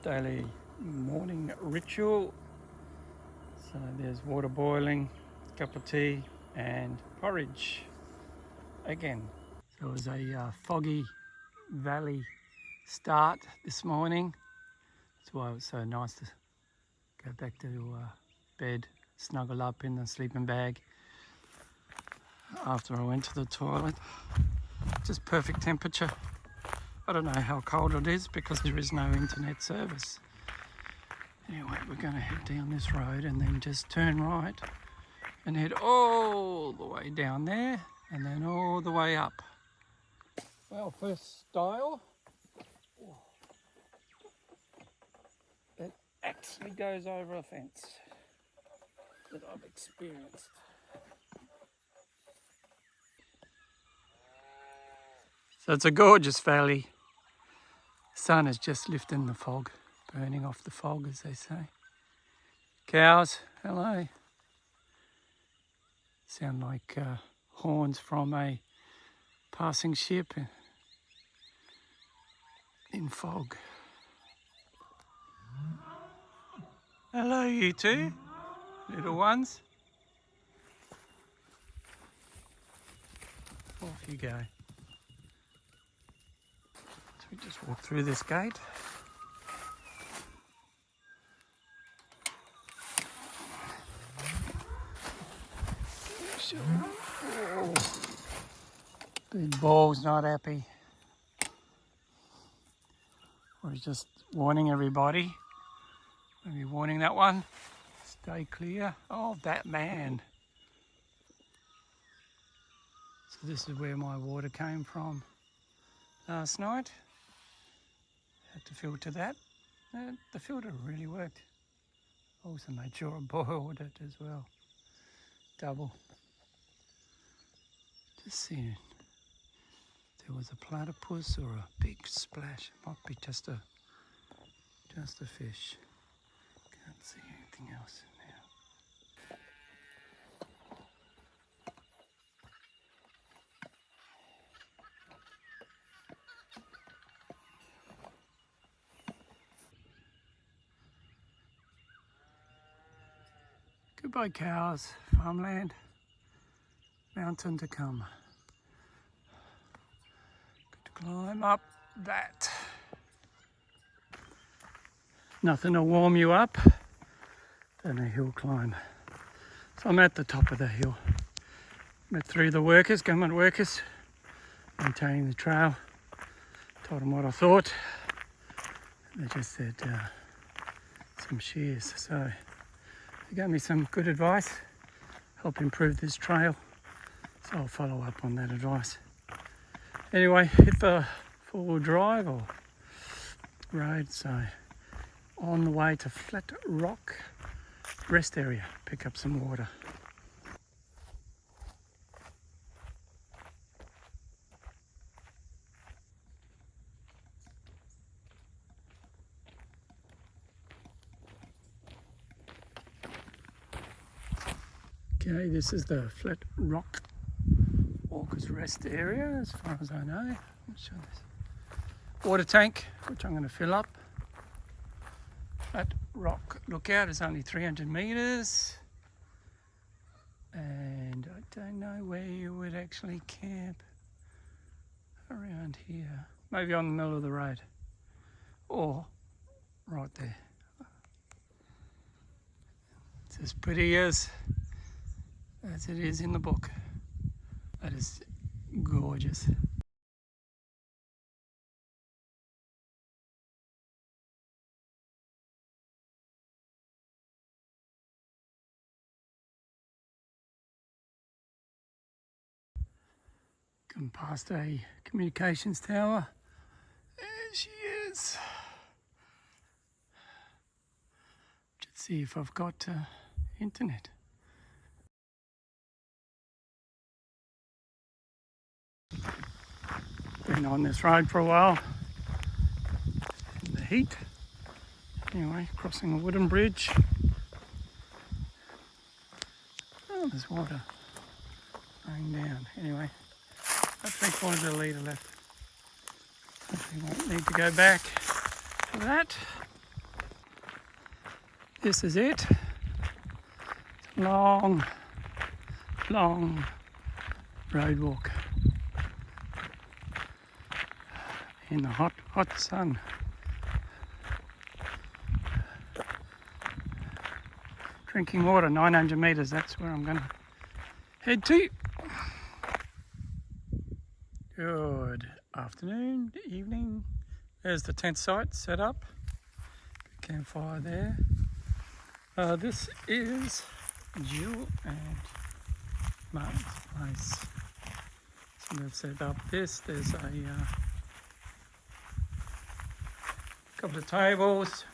daily morning ritual. So there's water boiling, cup of tea and porridge again. So it was a foggy valley start this morning. That's why it was so nice to go back to bed, snuggle up in the sleeping bag after I went to the toilet. Just perfect temperature. I don't know how cold it is because there is no internet service. Anyway, we're going to head down this road and then just turn right and head all the way down there and then all the way up. Well, first style, it actually goes over a fence that I've experienced. So it's a gorgeous valley. The sun is just lifting the fog, burning off the fog, as they say. Cows, hello. Sound like horns from a passing ship in fog. Hello, you two, little ones. Off you go. So we just walk through this gate. Oh, big ball's not happy. Or he's just warning everybody. Maybe warning that one. Stay clear. Oh, that man. So this is where my water came from last night. Had to filter that. The filter really worked. Also made sure I boiled it as well. Double. Just seeing if there was a platypus or a big splash. It might be just a fish. Can't see anything else now. Goodbye cows, farmland, mountain to come. Good to climb up that. Nothing to warm you up than a hill climb. So I'm at the top of the hill. Met through the workers, government workers, maintaining the trail. Told them what I thought. They just said some shears. So they gave me some good advice, help improve this trail. So I'll follow up on that advice. Anyway, hit the four-wheel drive or road. So on the way to Flat Rock rest area, pick up some water. Okay, this is the Flat Rock Walkers Rest area as far as I know. Let's show this. Water tank, which I'm going to fill up. Flat Rock Lookout is only 300 metres. And I don't know where you would actually camp around here. Maybe on the middle of the road. Or right there. It's as pretty as it is in the book. That is gorgeous. Come past a communications tower. There she is. Let's see if I've got internet. Been on this road for a while. In the heat. Anyway, crossing a wooden bridge. Oh, there's water running down. Anyway, about 3/4 of a litre left. We won't need to go back for that. this is it. It's a long, long road walk in the hot, hot sun. Drinking water, 900 metres, that's where I'm going to head to. Good afternoon, evening. There's the tent site set up. Campfire there. This is Jill and Martin's place. So they've set up this. There's a couple of tables.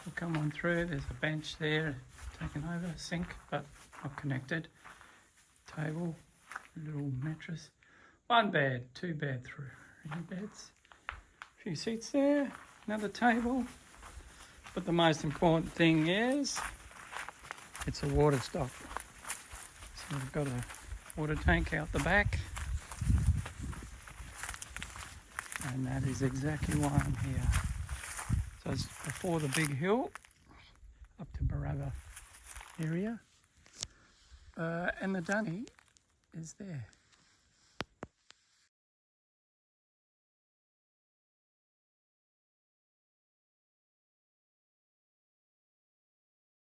We'll come on through. There's a bench there, taken over, sink, but not connected. Table, a little mattress. One bed, 2 bed, 3 beds. A few seats there, another table. But the most important thing is it's a water stop. So we've got a water tank out the back. And that is exactly why I'm here. So it's before the big hill, up to Barabba area. And the dunny is there.